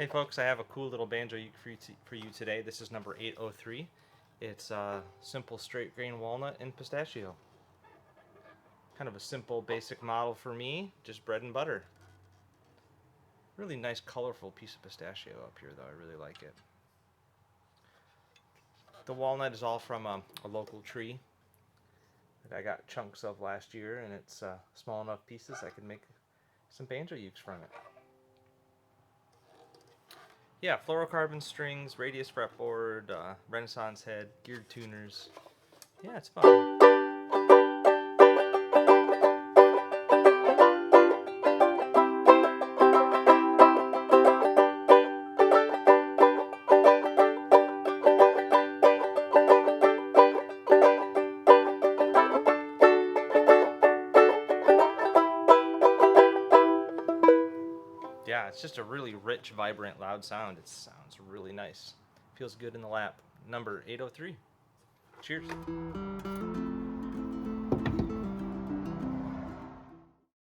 Hey folks, I have a cool little banjo for you today. This is number 803. It's simple straight grain walnut and pistachio. Kind of a simple basic model for me, just bread and butter. Really nice colorful piece of pistachio up here though, I really like it. The walnut is all from a local tree that I got chunks of last year, and it's small enough pieces I can make some banjo ukes from it. Yeah, fluorocarbon strings, radius fretboard, Renaissance head, geared tuners. Yeah, it's fun. Yeah, it's just a really rich, vibrant, loud sound. It sounds really nice. Feels good in the lap. Number 803. Cheers.